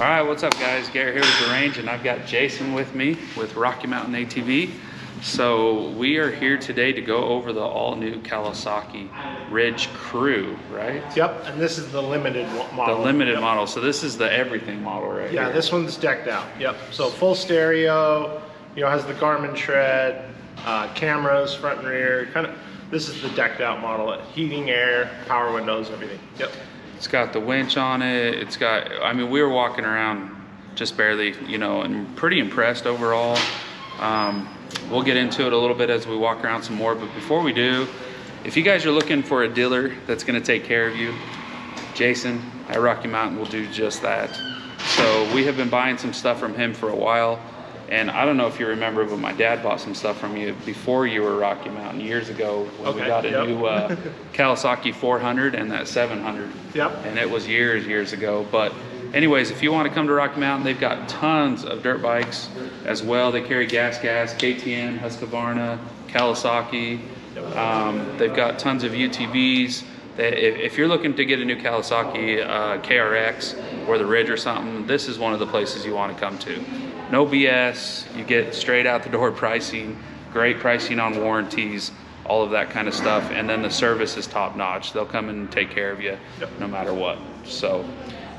All right, what's up guys? Garrett here with The Range, and I've got Jason with me with Rocky Mountain ATV. So we are here today to go over the all-new Kawasaki Ridge Crew, right? Yep, and this is the limited model. The limited model, so this is the everything model right here. Yeah, this one's decked out, yep. So full stereo, has the Garmin tread, cameras, front and rear, this is the decked out model. Heating, air, power windows, everything, yep. It's got the winch on it. It's got, I mean, we were walking around just barely, and pretty impressed overall. We'll get into it a little bit as we walk around some more, but before we do, if you guys are looking for a dealer that's gonna take care of you, Jason at Rocky Mountain will do just that. So we have been buying some stuff from him for a while, and I don't know if you remember, but my dad bought some stuff from you before you were Rocky Mountain years ago when we got a new Kawasaki 400 and that 700. Yep. And it was years ago. But anyways, if you want to come to Rocky Mountain, they've got tons of dirt bikes as well. They carry Gas, KTM, Husqvarna, Kawasaki. They've got tons of UTVs. If you're looking to get a new Kawasaki KRX or the Ridge or something, this is one of the places you want to come to. No BS, you get straight out the door pricing, great pricing on warranties, all of that kind of stuff. And then the service is top notch. They'll come and take care of you no matter what. So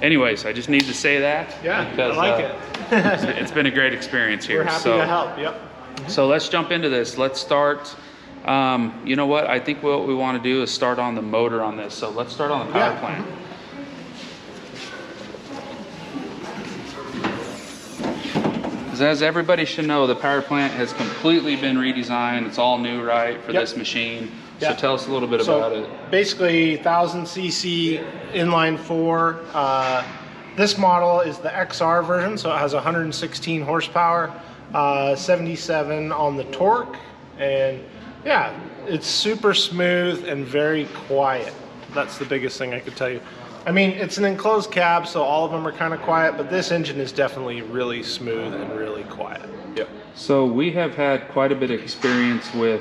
anyways, I just need to say that. Yeah, because, I like it. It's been a great experience here. We're happy to help, yep. So let's jump into this. Let's start, you know what? I think what we want to do is start on the motor on this. So let's start on the power plant. As everybody should know, the power plant has completely been redesigned. It's all new, right, for this machine. So tell us a little bit about it. Basically, 1000cc inline four. This model is the XR version, so it has 116 horsepower, 77 on the torque, and yeah, it's super smooth and very quiet. That's the biggest thing I could tell you. I mean, it's an enclosed cab, so all of them are kind of quiet, but this engine is definitely really smooth and really quiet. Yep. So we have had quite a bit of experience with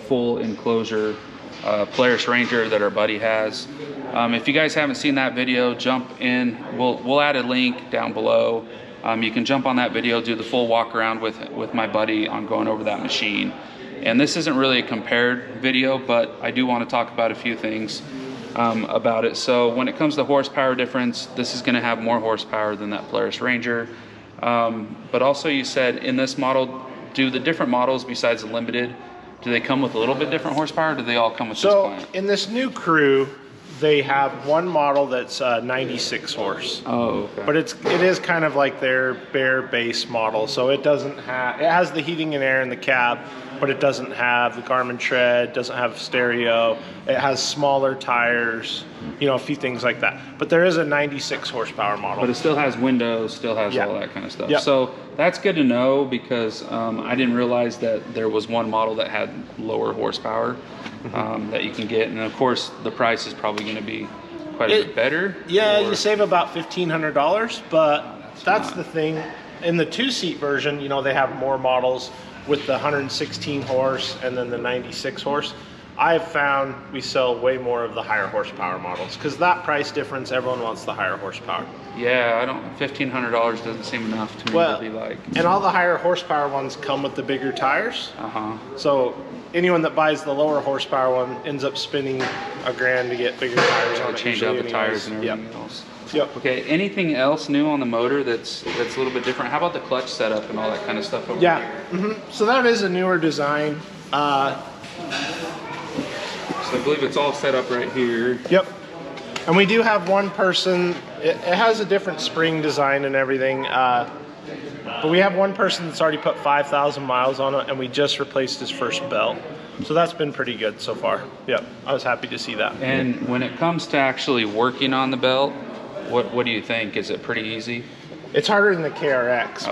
full enclosure Polaris Ranger that our buddy has. If you guys haven't seen that video, jump in. We'll add a link down below. You can jump on that video, do the full walk around with my buddy on going over that machine. And this isn't really a compared video, but I do want to talk about a few things about it. So when it comes to horsepower difference, this is going to have more horsepower than that Polaris Ranger. But also, you said in this model, do the different models besides the limited, do they come with a little bit different horsepower, or do they all come with this plant? So in this new Crew, they have one model that's 96 horse. Oh, okay. But it is kind of like their bare base model. So it has the heating and air in the cab, but it doesn't have the Garmin tread, doesn't have stereo. It has smaller tires, a few things like that. But there is a 96 horsepower model. But it still has windows, still has all that kind of stuff. Yep. So that's good to know, because I didn't realize that there was one model that had lower horsepower that you can get. And of course, the price is probably going to be quite a bit better. Yeah, you save about $1,500, but that's the thing. In the two-seat version, they have more models with the 116 horse and then the 96 horse. I've found we sell way more of the higher horsepower models, because that price difference, everyone wants the higher horsepower. Yeah, $1,500 doesn't seem enough to me to be like. And all the higher horsepower ones come with the bigger tires. So anyone that buys the lower horsepower one ends up spending $1,000 to get bigger tires on it. Change out the tires and everything else. Yep. Okay, anything else new on the motor that's a little bit different? How about the clutch setup and all that kind of stuff over here? So that is a newer design. So I believe it's all set up right here. Yep. And we do have one person, it has a different spring design and everything, but we have one person that's already put 5,000 miles on it, and we just replaced his first belt. So that's been pretty good so far. Yep, I was happy to see that. And when it comes to actually working on the belt, what do you think? Is it pretty easy? It's harder than the KRX,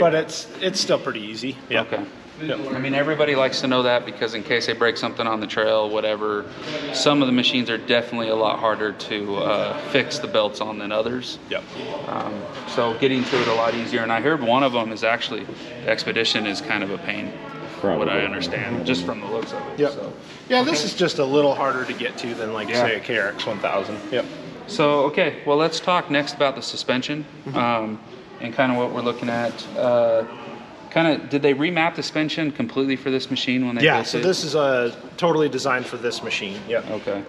but it's still pretty easy. Yeah. Okay. Yep. I mean, everybody likes to know that, because in case they break something on the trail, whatever, some of the machines are definitely a lot harder to fix the belts on than others. Yep. So getting to it a lot easier. And I heard one of them is actually, Expedition is kind of a pain, from what I understand, just from the looks of it. Yep. So. Yeah, this is just a little harder to get to than, like, say, a KRX 1000. Yep. So, okay, well, let's talk next about the suspension and kind of what we're looking at. Did they remap the suspension completely for this machine when they built it? So this is totally designed for this machine. Yeah. Okay.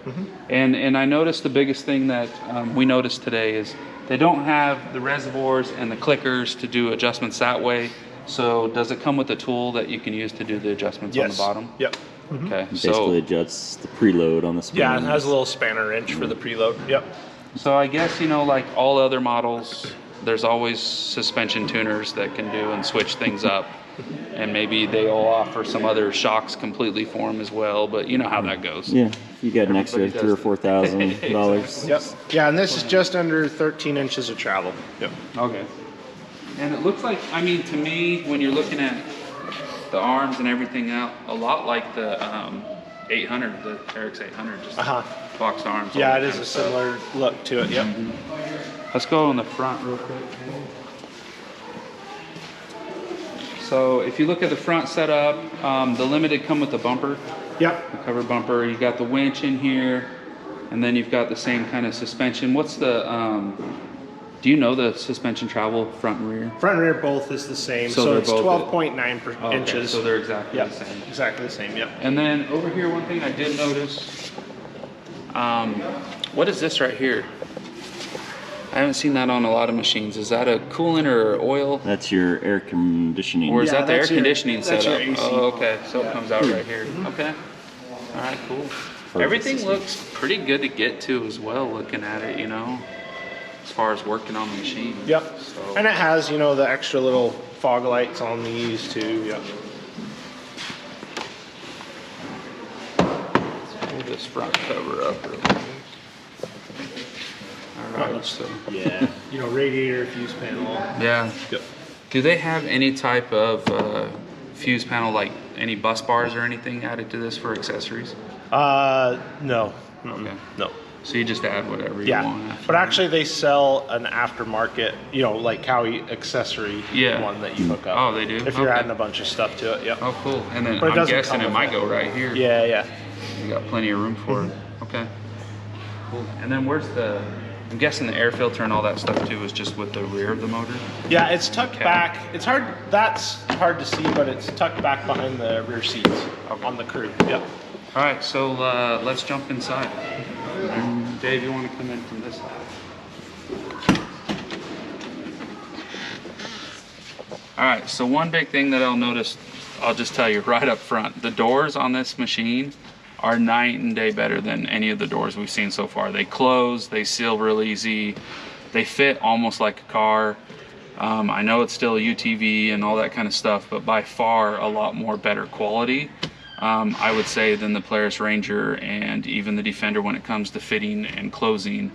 And I noticed the biggest thing that we noticed today is they don't have the reservoirs and the clickers to do adjustments that way. So does it come with a tool that you can use to do the adjustments on the bottom? Yep. Okay. Basically adjusts the preload on the springs. Yeah, it has a little spanner wrench for the preload. Yep. So I guess, you know, like all other models, there's always suspension tuners that can do and switch things up. And maybe they'll offer some other shocks completely for them as well, but you know how that goes. Yeah, you got an extra $3,000 or $4,000. Yep. Yeah, and this is just under 13 inches of travel. Yep. Okay. And it looks like, I mean, to me, when you're looking at the arms and everything out, a lot like the 800, the RX 800, just box arms. Yeah, it is a similar look to it. Yep. Let's go on the front real quick. So if you look at the front setup, the Limited come with the bumper. Yep. The covered bumper. You got the winch in here, and then you've got the same kind of suspension. What's the do you know the suspension travel front and rear? Front and rear both is the same. So So it's they're both 12.9 inches. So they're exactly Yep. the same. Exactly the same. Yep. And then over here, one thing I did notice, what is this right here? I haven't seen that on a lot of machines. Is that a coolant or oil? That's your air conditioning. Or is Yeah, that the air that's your- conditioning that's setup? your AC. Oh, okay. So it comes out right here. Okay. All right, cool. Everything looks pretty good to get to as well, looking at it, you know, as far as working on the machine. Yep. So, And it has, you know, the extra little fog lights on these too. Yep. pull this front cover up real quick. All right, so. Yeah. You know, radiator fuse panel. Yeah. Yep. Do they have any type of fuse panel, like any bus bars or anything added to this for accessories? No. Okay. No. So you just add whatever you Yeah. want. after But that. actually they sell an aftermarket, you know, like Cowie accessory one that you hook up. Oh, they do? If you're Okay. adding a bunch of stuff to it. Yep. Oh, cool. And then But it I'm doesn't guessing come it with might that. go right here. Yeah, yeah. You got plenty of room for it. Okay. Cool. And then where's the, I'm guessing the air filter and all that stuff too is just with the rear of the motor? Yeah, it's tucked Okay. back. It's hard, that's hard to see, but it's tucked back behind the rear seats on the crew. Yep. All right, so let's jump inside. Dave, you want to come in from this side? All right, so one big thing that I'll notice, I'll just tell you right up front, the doors on this machine are night and day better than any of the doors we've seen so far. They close, they seal real easy, they fit almost like a car. I know it's still a UTV and all that kind of stuff, but by far a lot more better quality, I would say, than the Polaris Ranger and even the Defender when it comes to fitting and closing.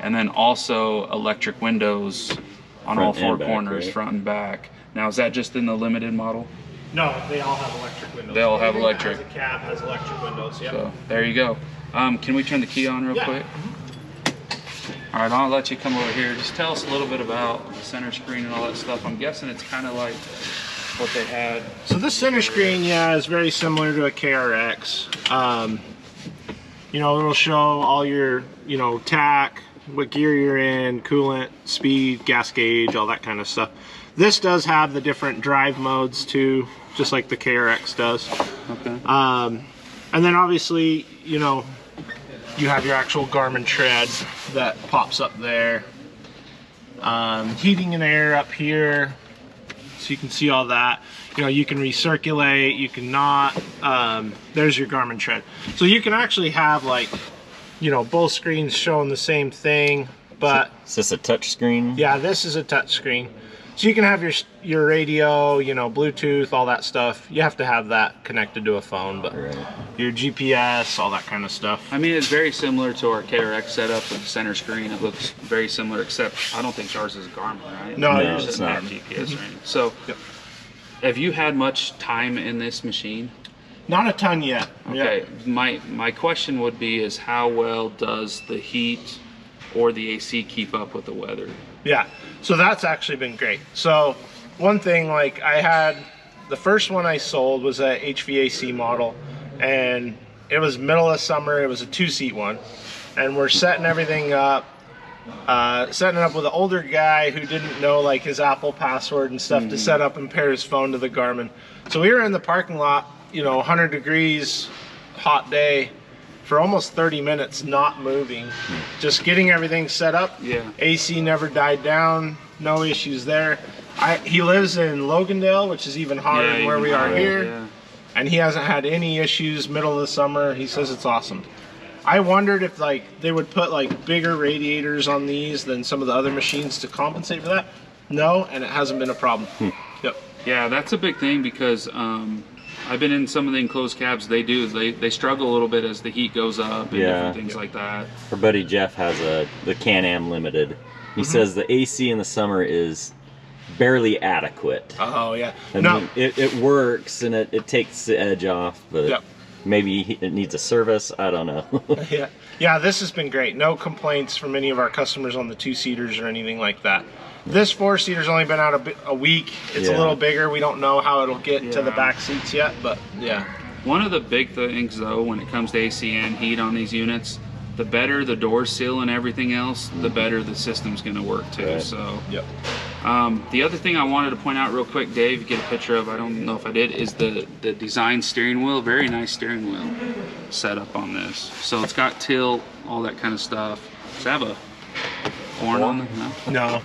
And then also electric windows on all Front four and back, corners, right? front and back. Now, is that just in the Limited model? No, they all have electric windows. They all have Everything that electric. has a cab has electric windows. Yep. So there you go. Can we turn the key on real Yeah. quick? All right, I'll let you come over here. Just tell us a little bit about the center screen and all that stuff. I'm guessing it's kind of like what they had. So this center screen, yeah, is very similar to a KRX. You know, it'll show all your, you know, tack, what gear you're in, coolant, speed, gas gauge, all that kind of stuff. This does have the different drive modes too, just like the KRX does. Okay. And then obviously, you know, you have your actual Garmin tread that pops up there. Heating and air up here, so you can see all that. You know, you can recirculate, you can not. There's your Garmin tread. So you can actually have, like, you know, both screens showing the same thing, but Is this a touch screen? yeah, this is a touch screen. So you can have your radio, you know, Bluetooth, all that stuff. You have to have that connected to a phone, but Right. your GPS, all that kind of stuff. I mean, it's very similar to our KRX setup with the center screen. It looks very similar, except I don't think ours is Garmin, right? No, yours It is doesn't not. have GPS or anything. So, Yep. have you had much time in this machine? Not a ton yet. Okay, my question would be is how well does the heat or the AC keep up with the weather? Yeah, so that's actually been great. So one thing, like, I had, the first one I sold was a HVAC model, and it was middle of summer. It was a 2-seat one, and we're setting everything up. setting it up with an older guy who didn't know like his Apple password and stuff to set up and pair his phone to the Garmin. So we were in the parking lot, you know, 100 degrees, hot day, for almost 30 minutes, not moving, just getting everything set up. Yeah. AC never died down, no issues there. He lives in Logandale, which is even hotter than where we are here. Yeah. And he hasn't had any issues middle of the summer. He says it's awesome. I wondered if like they would put like bigger radiators on these than some of the other machines to compensate for that. No, and it hasn't been a problem. Yep. Yeah, that's a big thing because I've been in some of the enclosed cabs. They struggle a little bit as the heat goes up and different things like that. Our buddy Jeff has the Can-Am Limited. He says the AC in the summer is barely adequate. Oh yeah. I mean, it works and it takes the edge off, but maybe it needs a service. I don't know. Yeah, this has been great. No complaints from any of our customers on the 2-seaters or anything like that. This 4-seater's only been out a week. It's a little bigger. We don't know how it'll get to the back seats yet, but yeah. One of the big things though, when it comes to AC and heat on these units, the better the door seal and everything else, the better the system's gonna work too. Right. So the other thing I wanted to point out real quick, Dave, get a picture of, I don't know if I did, is the design steering wheel. Very nice steering wheel setup on this. So it's got tilt, all that kind of stuff. Does it have a horn on it? No.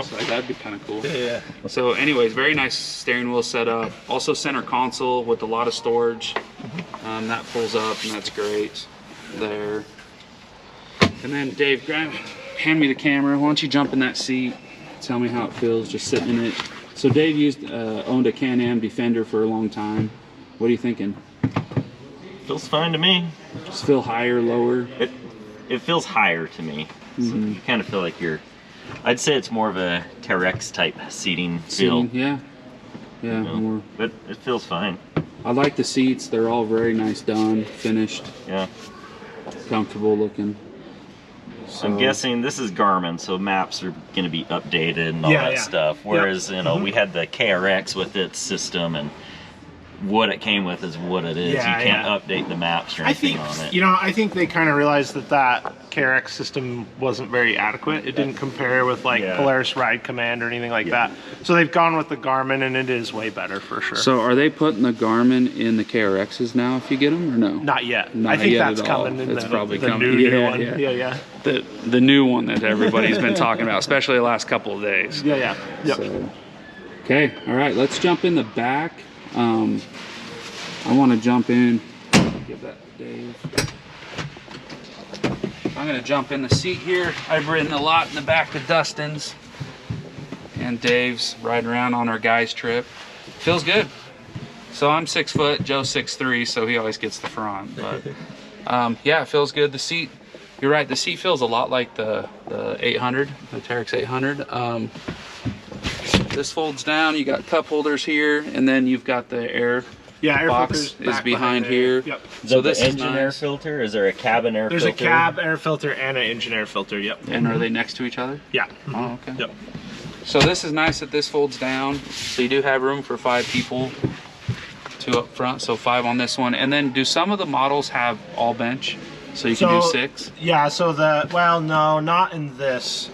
So that'd be kind of cool. Yeah. So anyways, very nice steering wheel setup. Also center console with a lot of storage. That pulls up and that's great there. And then Dave, hand me the camera. Why don't you jump in that seat? Tell me how it feels just sitting in it. So Dave owned a Can-Am Defender for a long time. What are you thinking? Feels fine to me. Just feel higher, lower? It feels higher to me. So you kind of feel like I'd say it's more of a T-Rex type seating feel. Yeah. Yeah, more. But it feels fine. I like the seats. They're all very nice done, finished. Yeah. Comfortable looking. So, I'm guessing this is Garmin, so maps are going to be updated and all that stuff. Whereas, you know, we had the KRX with its system, and what it came with is what it is. You can't update the maps or anything on it. You know, I think they kind of realized that KRX system wasn't very adequate. It didn't compare with like Polaris Ride Command or anything like that. So they've gone with the Garmin, and it is way better for sure. So are they putting the Garmin in the KRXs now if you get them or no? Not yet. Not I think yet that's coming in probably the coming. new one. Yeah. The new one that everybody's been talking about, especially the last couple of days. Yep. So, okay, all right, let's jump in the back. I want to jump in. Give that to Dave. I'm going to jump in the seat here. I've ridden a lot in the back with Dustin's and Dave's, riding around on our guys trip. Feels good. So I'm 6 foot, Joe's 6'3", so he always gets the front. But yeah, it feels good. The seat, you're right, the seat feels a lot like the 800, the Terex 800. This folds down, you got cup holders here, and then you've got the air box is behind here. Yep. So this is engine air filter? Is there a cabin air filter? There's a cab air filter and an engine air filter, And are they next to each other? Yeah. Oh, okay. Yep. So this is nice that this folds down. So you do have room for 5 people, 2 up front, so 5 on this one. And then do some of the models have all bench? So you can do 6? Yeah, so no, not in this.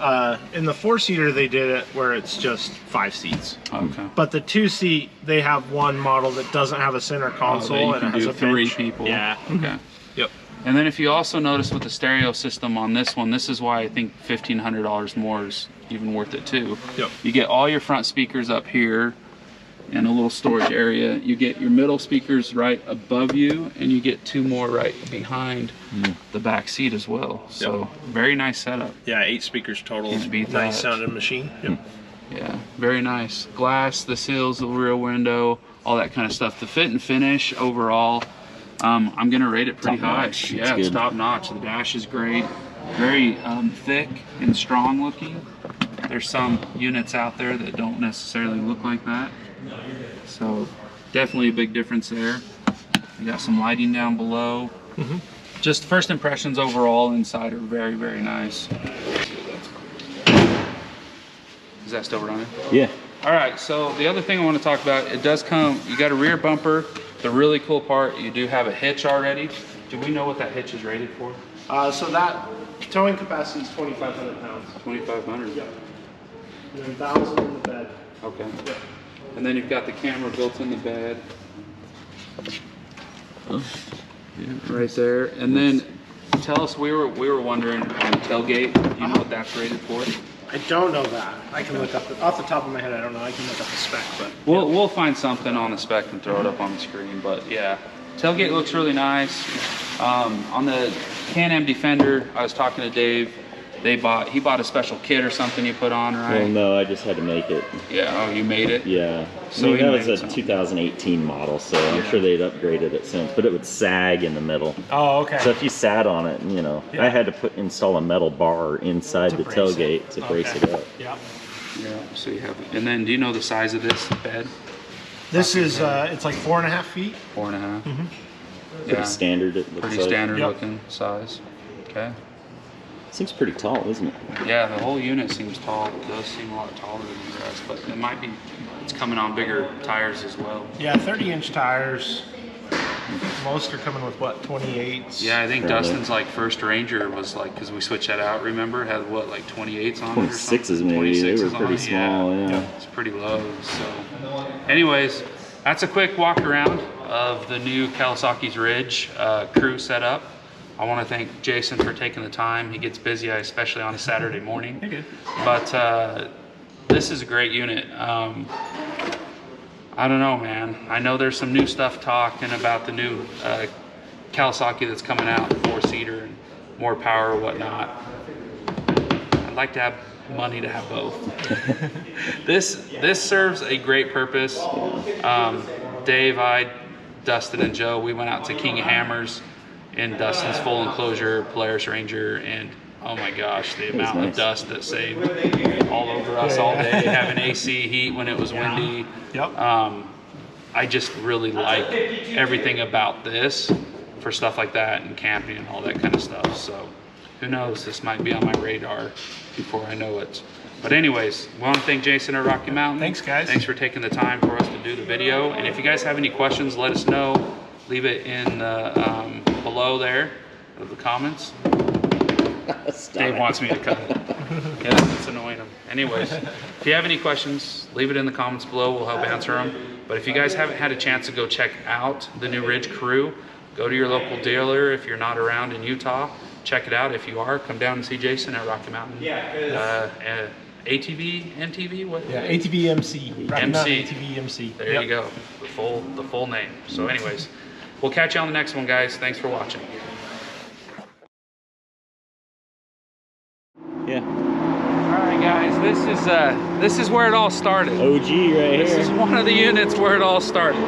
In the 4-seater they did it where it's just 5 seats. Okay. But the 2-seat, they have one model that doesn't have a center console and it has a 3 bench. people. Yeah. Okay. Yep. And then if you also notice with the stereo system on this one, this is why I think $1,500 more is even worth it too. Yep. You get all your front speakers up here and a little storage area. You get your middle speakers right above you, and you get 2 more right behind the back seat as well. So very nice setup. Yeah, 8 speakers total. Can't beat that. Nice sounding machine. Yep. Yeah, very nice. Glass, the sills, the rear window, all that kind of stuff. The fit and finish overall, I'm gonna rate it pretty high. Yeah, it's top notch. The dash is great. Very thick and strong looking. There's some units out there that don't necessarily look like that. So definitely a big difference there. You got some lighting down below. Just first impressions overall inside are very, very nice. Is that still running? Yeah. All right, so the other thing I want to talk about, it does come, you got a rear bumper. The really cool part, you do have a hitch already. Do we know what that hitch is rated for? So that towing capacity is 2,500 pounds. 2,500. Yep. And then 1,000 in the bed. Okay. Yep. And then you've got the camera built in the bed. Oh, yeah. Right there. And then tell us, we were wondering on the tailgate, you know what that's rated for? I don't know that. I can look up off the top of my head. I don't know. I can look up the spec, but We'll find something on the spec and throw it up on the screen. But yeah, tailgate looks really nice. On the Can-Am Defender, I was talking to Dave. He bought a special kit or something you put on, right? Well, no, I just had to make it. Yeah. Oh, you made it? Yeah. So I mean, that was a something. 2018 model, so I'm sure they'd upgraded it since. But it would sag in the middle. oh, okay. So if you sat on it, you know, Yeah. I had to install a metal bar inside the brace tailgate it. to brace it up. Yeah. Yeah. So you have. And then, do you know the size of this bed? This is it's like 4.5 feet. 4.5. Mm-hmm. Pretty standard. It looks Pretty like. standard Yep. looking size. Okay. Seems pretty tall, isn't it? Yeah, the whole unit seems tall. It does seem a lot taller than the rest, but it might be, it's coming on bigger tires as well. Yeah, 30-inch tires. Most are coming with what, 28s? Yeah, I think Probably. Dustin's like first Ranger was like, because we switched that out, remember? Had what, like 28s on it or something? 26s maybe. They were 26s on pretty it, small, yeah. It's pretty low. So, anyways, that's a quick walk around of the new Kawasaki's Ridge Crew setup. I want to thank Jason for taking the time. He gets busy, especially on a Saturday morning. You're good. But this is a great unit. I don't know, man. I know there's some new stuff talking about the new Kawasaki that's coming out, 4-seater and more power, whatnot. I'd like to have money to have both. This serves a great purpose. Dave, Dustin, and Joe, we went out to King of Hammers in Dustin's full enclosure Polaris Ranger, and oh my gosh, the amount of dust that saved all over us all day, having AC heat when it was windy. Yep. I just really like everything about this for stuff like that and camping and all that kind of stuff. So who knows, this might be on my radar before I know it. But anyways, we want to thank Jason at Rocky Mountain. Thanks, guys. Thanks for taking the time for us to do the video. And if you guys have any questions, let us know. Leave it in the below of the comments. Dave wants me to cut it. Yeah, it's annoying him. Anyways, if you have any questions, leave it in the comments below. We'll help answer them. But if you guys haven't had a chance to go check out the new Ridge Crew, go to your local dealer. If you're not around in Utah, check it out. If you are, come down and see Jason at Rocky Mountain. ATV, MTV, what? Yeah, ATV MC. Rocky Mountain MC. ATV MC. There you go. The full name. So anyways, we'll catch you on the next one, guys. Thanks for watching. Yeah. All right, guys. This is where it all started. OG right here. This is one of the units where it all started.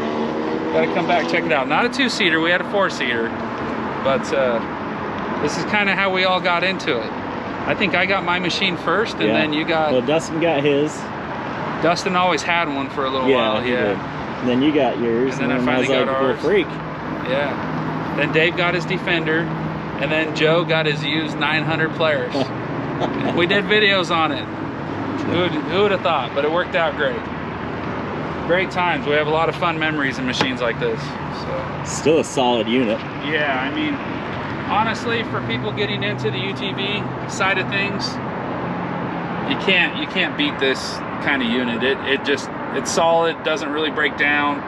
Gotta come back, check it out. Not a 2-seater, we had a 4-seater, but this is kind of how we all got into it. I think I got my machine first, and then you got. Well, Dustin got his. Dustin always had one for a little while. He did. And then you got yours, and then I finally got ours. Freak. Yeah. Then Dave got his Defender, and then Joe got his used 900 Polaris. We did videos on it. Who would have thought? But it worked out great. Great times. We have a lot of fun memories in machines like this. So. Still a solid unit. Yeah, I mean, honestly, for people getting into the UTV side of things, you can't beat this kind of unit. It's solid, doesn't really break down,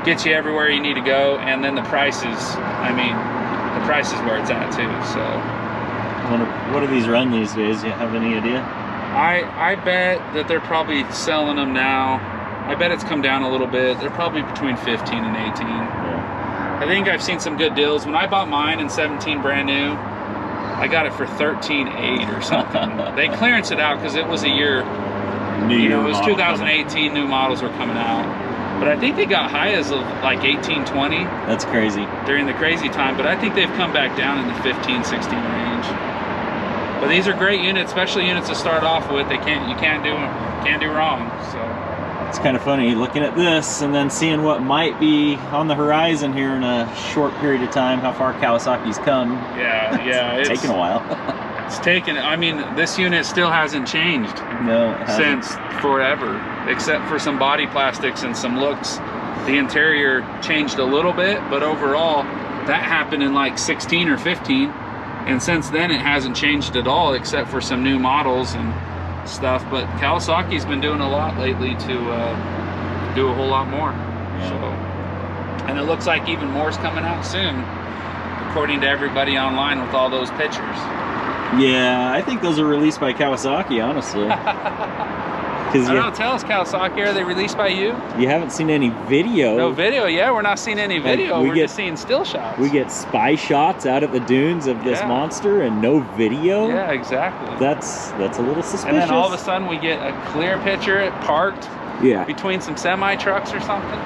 gets you everywhere you need to go, and then the price is where it's at too. So. What do these run these days? Do you have any idea? I bet that they're probably selling them now. I bet it's come down a little bit. They're probably between 15 and 18. Yeah. I think I've seen some good deals. When I bought mine in 17 brand new, I got it for 13.8 or something. They clearance it out because it was a year. It was 2018. New models were coming out, but I think they got high as of like 18, 20. That's crazy. During the crazy time, but I think they've come back down in the 15, 16 range. But these are great units, especially units to start off with. You can't do wrong. So it's kind of funny looking at this and then seeing what might be on the horizon here in a short period of time. How far Kawasaki's come. Yeah, it's taken a while. It's taken. I mean, this unit still hasn't changed. No, it hasn't. Since forever, except for some body plastics and some looks. The interior changed a little bit, but overall, that happened in like 16 or 15. And since then, it hasn't changed at all, except for some new models and stuff. But Kawasaki's been doing a lot lately to do a whole lot more. Yeah. So, and it looks like even more's coming out soon, according to everybody online with all those pictures. Yeah, I think those are released by Kawasaki, honestly. I don't tell us, Kawasaki, are they released by you? You haven't seen any video. No video, yeah, we're not seeing any video. Like, we're just seeing still shots. We get spy shots out at the dunes of this monster and no video. Yeah, exactly. That's a little suspicious. And then all of a sudden we get a clear picture parked yeah. between some semi trucks or something.